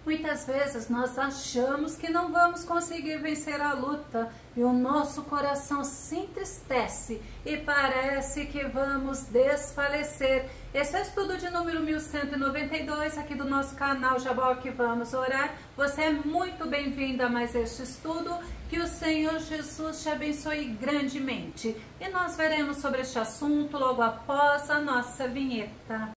Muitas vezes nós achamos que não vamos conseguir vencer a luta e o nosso coração se entristece e parece que vamos desfalecer. Esse é o estudo de número 1192 aqui do nosso canal Jaboque Vamos Orar. Você é muito bem-vindo a mais este estudo. Que o Senhor Jesus te abençoe grandemente. E nós veremos sobre este assunto logo após a nossa vinheta.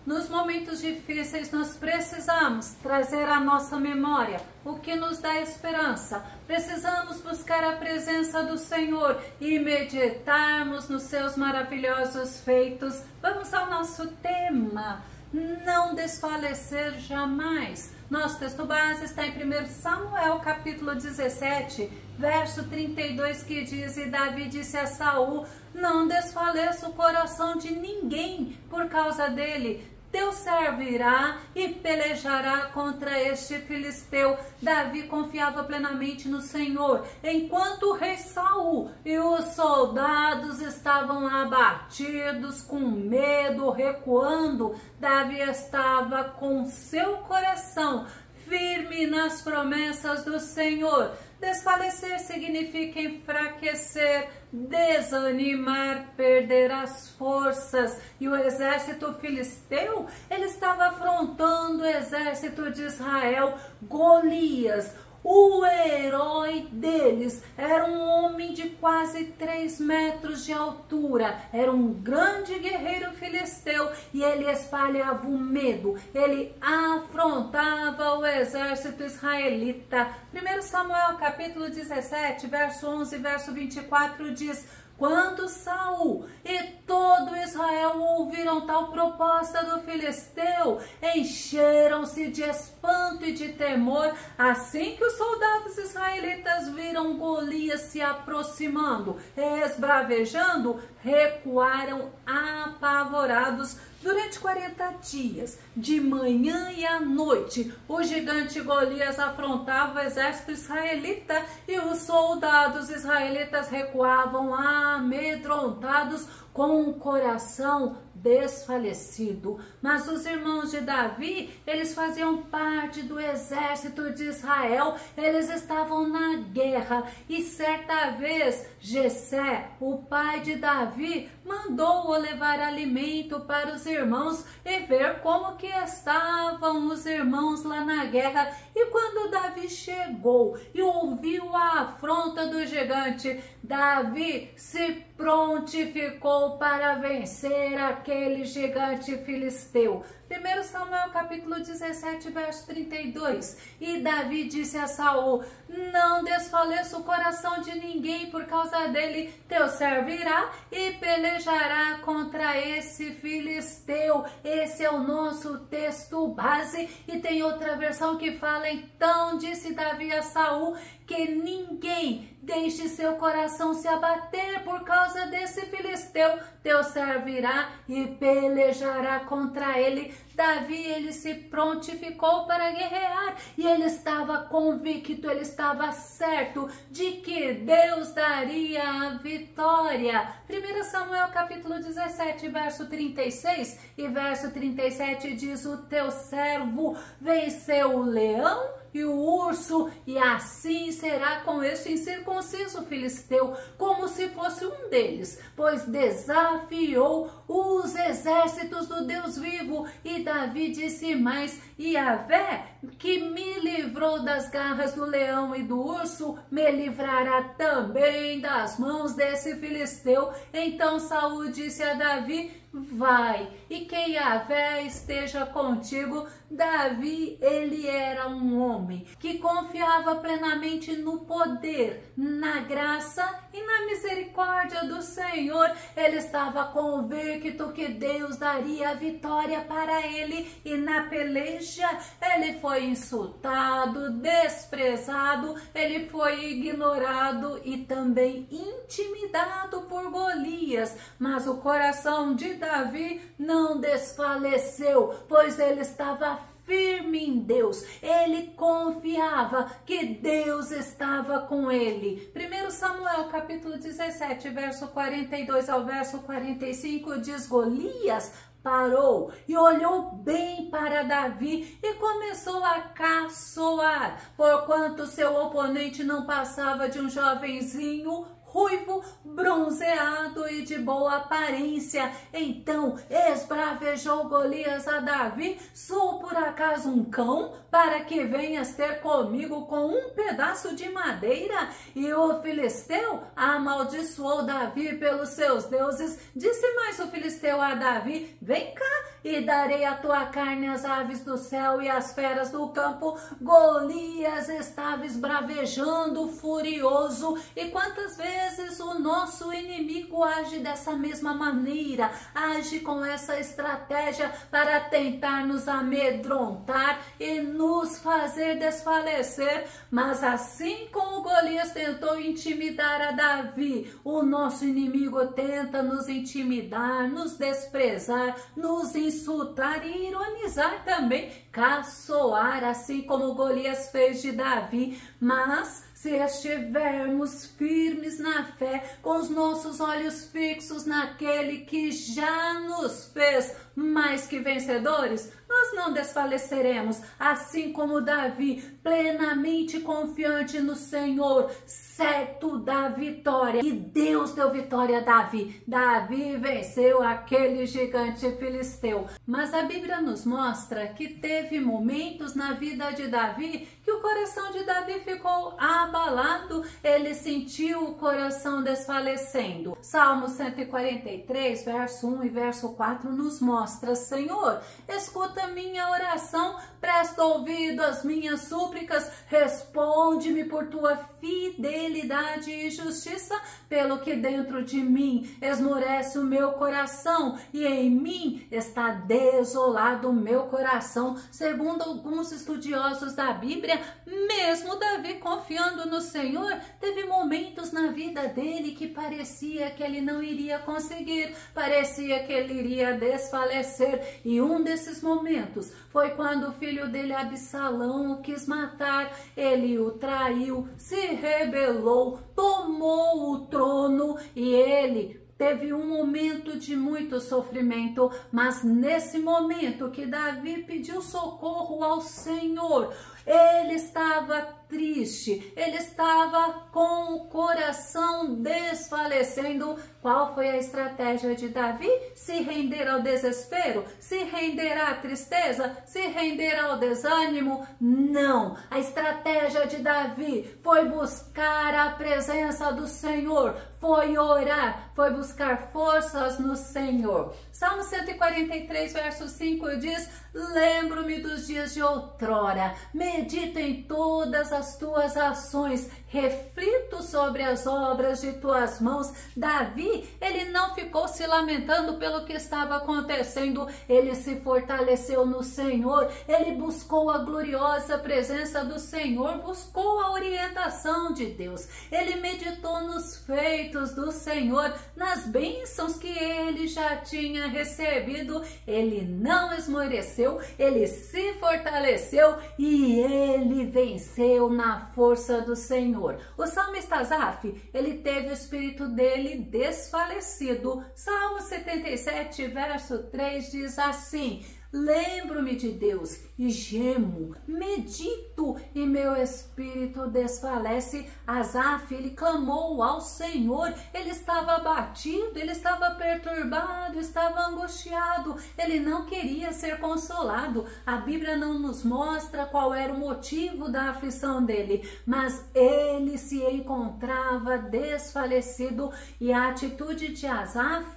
Nos momentos difíceis, nós precisamos trazer à nossa memória o que nos dá esperança. Precisamos buscar a presença do Senhor e meditarmos nos seus maravilhosos feitos. Vamos ao nosso tema: não desfalecer jamais. Nosso texto base está em 1 Samuel, capítulo 17, verso 32, que diz: E Davi disse a Saul: não desfaleça o coração de ninguém por causa dele. Teu servo irá e pelejará contra este filisteu. Davi confiava plenamente no Senhor, enquanto o rei Saul e os soldados estavam abatidos, com medo, recuando. Davi estava com seu coração firme nas promessas do Senhor. Desfalecer significa enfraquecer, desanimar, perder as forças. E o exército filisteu, ele estava afrontando o exército de Israel. Golias, o herói deles, era um homem de quase 3 metros de altura, era um grande guerreiro filisteu e ele espalhava o medo, ele afrontava o exército israelita. 1 Samuel capítulo 17, verso 11, verso 24 diz: quando Saul e todo Israel ouviram tal proposta do filisteu, encheram-se de espanto e de temor. Assim que os soldados israelitas viram Golias se aproximando, esbravejando, recuaram apavorados. Durante 40 dias, de manhã e à noite, o gigante Golias afrontava o exército israelita e os soldados israelitas recuavam amedrontados, com o coração desfalecido. Mas os irmãos de Davi, eles faziam parte do exército de Israel, eles estavam na guerra. E certa vez, Jessé, o pai de Davi, mandou-o levar alimento para os irmãos e ver como que estavam os irmãos lá na guerra. E quando Davi chegou e ouviu a afronta do gigante, Davi se prontificou para vencer aquele gigante filisteu. 1 Samuel capítulo 17, verso 32. E Davi disse a Saul: não desfaleça o coração de ninguém por causa dele. Teu servo irá e pelejará contra esse filisteu. Esse é o nosso texto base. E tem outra versão que fala: então disse Davi a Saul que ninguém deixe seu coração se abater por causa desse filisteu. Teu servo irá e pelejará contra ele. Davi, ele se prontificou para guerrear e ele estava convicto, ele estava certo de que Deus daria a vitória. 1 Samuel capítulo 17, verso 36 e verso 37 diz: o teu servo venceu o leão e o urso, e assim será com este incircunciso filisteu, como se fosse um deles, pois desafiou os exércitos do Deus vivo. E Davi disse mais: Yahvé, que me livrou das garras do leão e do urso, me livrará também das mãos desse filisteu. Então Saul disse a Davi: vai, e que Yahvé esteja contigo. Davi, ele era um homem que confiava plenamente no poder, na graça e na misericórdia do Senhor. Ele estava convicto que Deus daria a vitória para ele. E na peleja, ele foi insultado, desprezado, ele foi ignorado e também intimidado por Golias. Mas o coração de Davi não desfaleceu, pois ele estava firme em Deus, ele confiava que Deus estava com ele. 1 Samuel, capítulo 17, verso 42 ao verso 45, diz: Golias parou e olhou bem para Davi e começou a caçoar, porquanto seu oponente não passava de um jovenzinho ruivo, bronzeado e de boa aparência. Então esbravejou Golias a Davi: sou por acaso um cão, para que venhas ter comigo com um pedaço de madeira? E o filisteu amaldiçoou Davi pelos seus deuses. Disse mais o filisteu a Davi: vem cá, e darei a tua carne às aves do céu e às feras do campo. Golias estava esbravejando, furioso. E quantas vezes o nosso inimigo age dessa mesma maneira, age com essa estratégia para tentar nos amedrontar e nos fazer desfalecer. Mas assim como Golias tentou intimidar a Davi, o nosso inimigo tenta nos intimidar, nos desprezar, nos insultar e ironizar também, caçoar, assim como Golias fez de Davi. Mas se estivermos firmes na fé, com os nossos olhos fixos naquele que já nos fez mais que vencedores, nós não desfaleceremos, assim como Davi, plenamente confiante no Senhor, certo da vitória. E Deus deu vitória a Davi. Davi venceu aquele gigante filisteu. Mas a Bíblia nos mostra que teve momentos na vida de Davi que o coração de Davi ficou abalado, ele sentiu o coração desfalecendo. Salmo 143, verso 1 e verso 4 nos mostra: Senhor, escuta minha oração, presta ouvido às minhas súplicas, responde-me por tua fidelidade e justiça, pelo que dentro de mim esmorece o meu coração e em mim está desolado o meu coração. Segundo alguns estudiosos da Bíblia, mesmo Davi confiando no Senhor, teve momentos na vida dele que parecia que ele não iria conseguir, parecia que ele iria desfalecer. E um desses momentos foi quando o filho dele, Absalão, o quis matar. Ele o traiu, se rebelou, tomou o trono e ele teve um momento de muito sofrimento. Mas nesse momento que Davi pediu socorro ao Senhor, ele estava triste, ele estava com o coração desfalecendo. Qual foi a estratégia de Davi? Se render ao desespero? Se render à tristeza? Se render ao desânimo? Não! A estratégia de Davi foi buscar a presença do Senhor, foi orar, foi buscar forças no Senhor. Salmo 143, verso 5 diz: lembro-me dos dias de outrora, medito em todas as tuas ações, reflito sobre as obras de tuas mãos. Davi, ele não ficou se lamentando pelo que estava acontecendo, ele se fortaleceu no Senhor, ele buscou a gloriosa presença do Senhor, buscou a orientação de Deus, ele meditou nos feitos do Senhor, nas bênçãos que ele já tinha recebido. Ele não esmoreceu, ele se fortaleceu e ele venceu na força do Senhor. O salmista Asaf, ele teve o espírito dele desfalecido. Salmo 77, verso 3 diz assim: lembro-me de Deus e gemo, medito e meu espírito desfalece. Asaf, ele clamou ao Senhor, ele estava abatido, ele estava perturbado, estava angustiado, ele não queria ser consolado. A Bíblia não nos mostra qual era o motivo da aflição dele, mas ele se encontrava desfalecido e a atitude de Asaf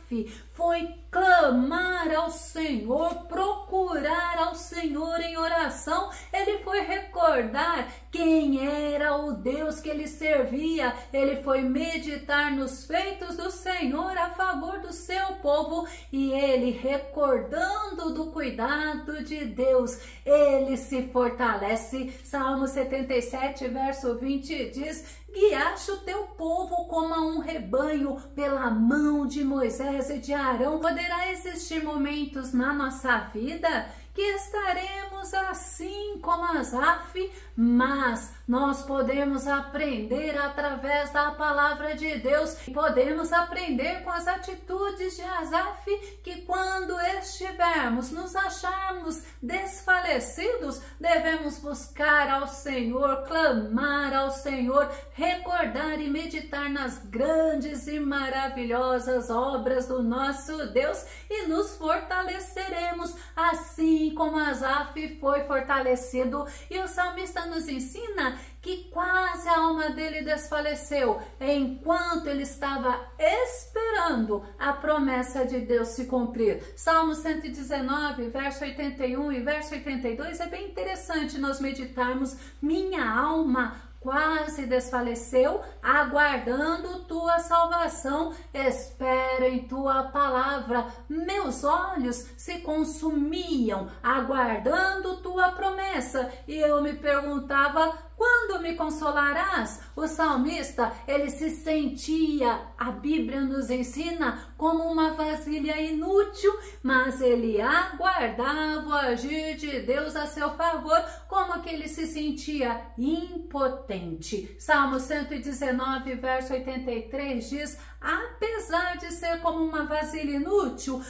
foi clamar ao Senhor, procurar ao Senhor em oração. Ele foi recordar quem era o Deus que ele servia, ele foi meditar nos feitos do Senhor a favor do seu povo e ele, recordando do cuidado de Deus, ele se fortalece. Salmo 77, verso 20 diz: guiaste o teu povo como a um rebanho pela mão de Moisés e de Arão. Poderá existir momentos na nossa vida que estaremos assim como Asaf, mas nós podemos aprender através da palavra de Deus. Podemos aprender com as atitudes de Asaf, que quando estivermos, nos acharmos desfalecidos, devemos buscar ao Senhor, clamar ao Senhor, recordar e meditar nas grandes e maravilhosas obras do nosso Deus e nos fortaleceremos, assim como Asaf foi fortalecido. E o salmista nos ensina que quase a alma dele desfaleceu enquanto ele estava esperando a promessa de Deus se cumprir. Salmo 119, verso 81 e verso 82 é bem interessante nós meditarmos. Minha alma quase desfaleceu, aguardando tua salvação, espero em tua palavra. Meus olhos se consumiam, aguardando tua promessa, e eu me perguntava, quando me consolarás? O salmista, ele se sentia, a Bíblia nos ensina, como uma vasilha inútil, mas ele aguardava o agir de Deus a seu favor, como que ele se sentia impotente. Salmo 119, verso 83 diz, apesar de ser como uma vasilha inútil,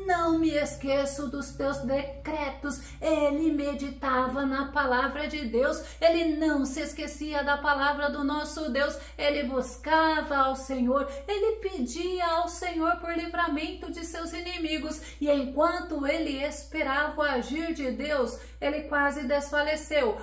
não me esqueço dos teus decretos. Ele meditava na palavra de Deus, ele não se esquecia da palavra do nosso Deus, ele buscava ao Senhor, ele pedia ao Senhor por livramento de seus inimigos, e enquanto ele esperava o agir de Deus, ele quase desfaleceu,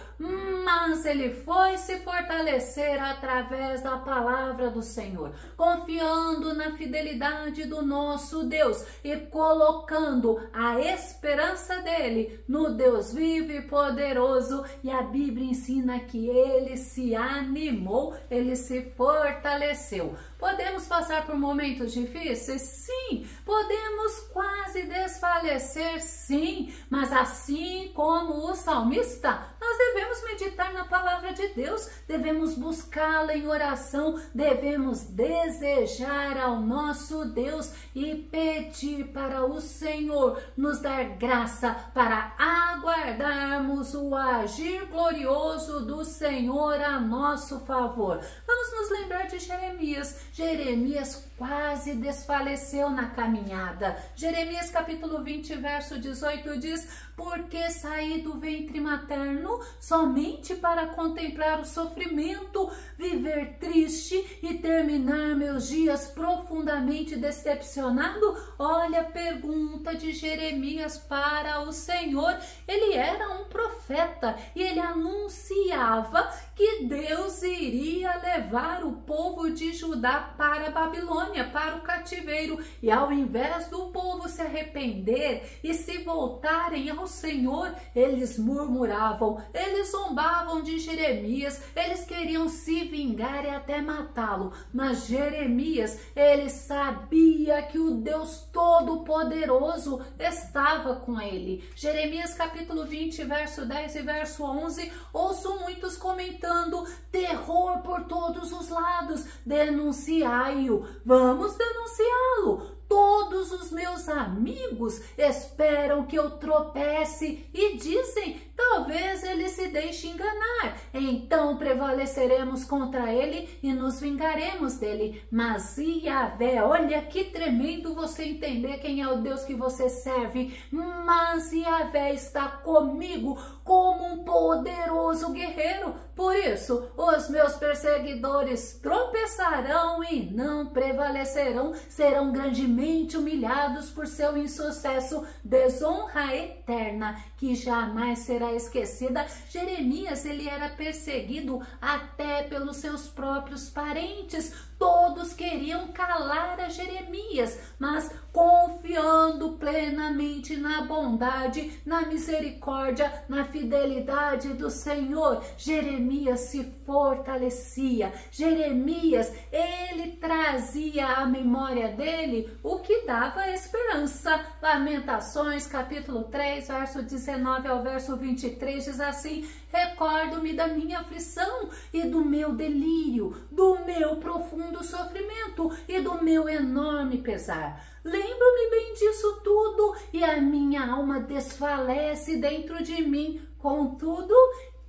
mas ele foi se fortalecer através da palavra do Senhor, confiando na fidelidade do nosso Deus e colocando a esperança dele no Deus vivo e poderoso. E a Bíblia ensina que ele se animou, ele se fortaleceu. Podemos passar por momentos difíceis? Sim. Podemos quase desfalecer? Sim. Mas assim como o salmista, nós devemos meditar na palavra de Deus, devemos buscá-la em oração, devemos desejar ao nosso Deus e pedir para o Senhor nos dar graça para aguardarmos o agir glorioso do Senhor a nosso favor. Vamos nos lembrar de Jeremias. Jeremias quase desfaleceu na caminhada. Jeremias capítulo 20, verso 18 diz, porque saí do ventre materno somente para contemplar o sofrimento, viver triste e terminar meus dias profundamente decepcionado. Olha a pergunta de Jeremias para o Senhor. Ele era um profeta e ele anunciava que Deus iria levar o povo de Judá para a Babilônia, para o cativeiro, e ao invés do povo se arrepender e se voltarem ao Senhor, eles murmuravam, eles zombavam de Jeremias, eles queriam se vingar e até matá-lo. Mas Jeremias, ele sabia que o Deus Todo-Poderoso estava com ele. Jeremias capítulo 20, verso 10 e verso 11, ouço muitos comentando, terror por todos os lados, denunciai-o, vamos denunciá-lo. Todos os meus amigos esperam que eu tropece e dizem, talvez ele se deixe enganar. Então prevaleceremos contra ele e nos vingaremos dele. Mas Yahvé, olha que tremendo você entender quem é o Deus que você serve. Mas Yahvé está comigo como um poderoso guerreiro. Por isso, os meus perseguidores tropeçarão e não prevalecerão, serão grandemente humilhados por seu insucesso, desonra eterna que jamais será esquecida. Jeremias, ele era perseguido até pelos seus próprios parentes. Todos queriam calar a Jeremias, mas confiando plenamente na bondade, na misericórdia, na fidelidade do Senhor, Jeremias se fortalecia. Jeremias, ele trazia à memória dele o que dava esperança. Lamentações, capítulo 3, verso 19 ao verso 23, diz assim, recordo-me da minha aflição e do meu delírio, do meu profundo sofrimento e do meu enorme pesar. Lembro-me bem disso tudo e a minha alma desfalece dentro de mim. Contudo,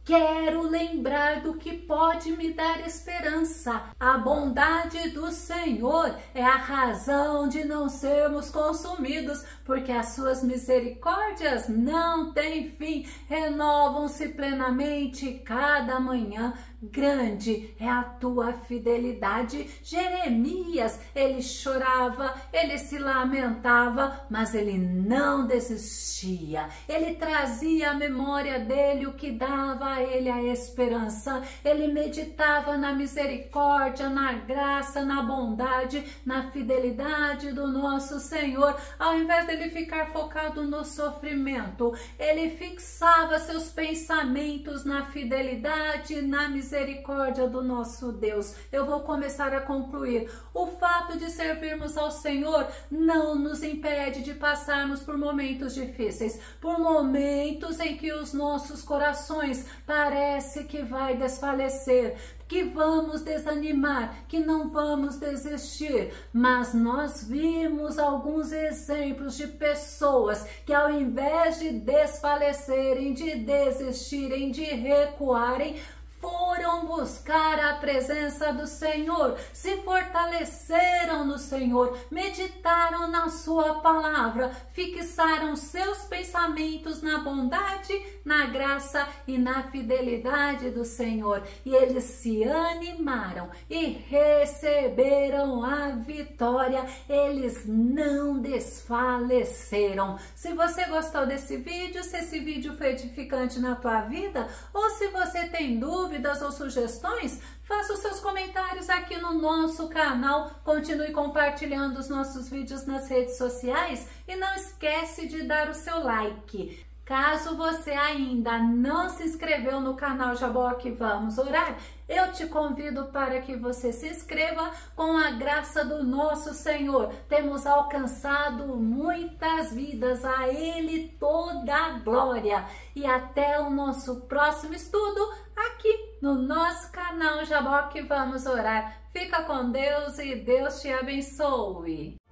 Quero lembrar do que pode me dar esperança. A bondade do Senhor é a razão de não sermos consumidos, porque as suas misericórdias não têm fim, renovam-se plenamente cada manhã. Grande é a tua fidelidade. Jeremias, ele chorava, ele se lamentava, mas ele não desistia. Ele trazia à memória dele o que dava a ele a esperança. Ele meditava na misericórdia, na graça, na bondade, na fidelidade do nosso Senhor. Ao invés dele ficar focado no sofrimento, ele fixava seus pensamentos na fidelidade, na misericórdia do nosso Deus. Eu vou começar a concluir. O fato de servirmos ao Senhor não nos impede de passarmos por momentos difíceis, por momentos em que os nossos corações parece que vai desfalecer, que vamos desanimar, que não vamos desistir, mas nós vimos alguns exemplos de pessoas que, ao invés de desfalecerem, de desistirem, de recuarem, foram buscar a presença do Senhor, se fortaleceram no Senhor, meditaram na sua palavra, fixaram seus pensamentos na bondade, na graça e na fidelidade do Senhor. E eles se animaram e receberam a vitória. Eles não desfaleceram. Se você gostou desse vídeo, se esse vídeo foi edificante na tua vida, ou se você tem dúvidas ou sugestões, faça os seus comentários aqui no nosso canal, continue compartilhando os nossos vídeos nas redes sociais e não esquece de dar o seu like. Caso você ainda não se inscreveu no canal Jaboque Vamos Orar, eu te convido para que você se inscreva. Com a graça do nosso Senhor, temos alcançado muitas vidas, a Ele toda a glória. E até o nosso próximo estudo aqui no nosso canal Jaboque Vamos Orar. Fica com Deus e Deus te abençoe.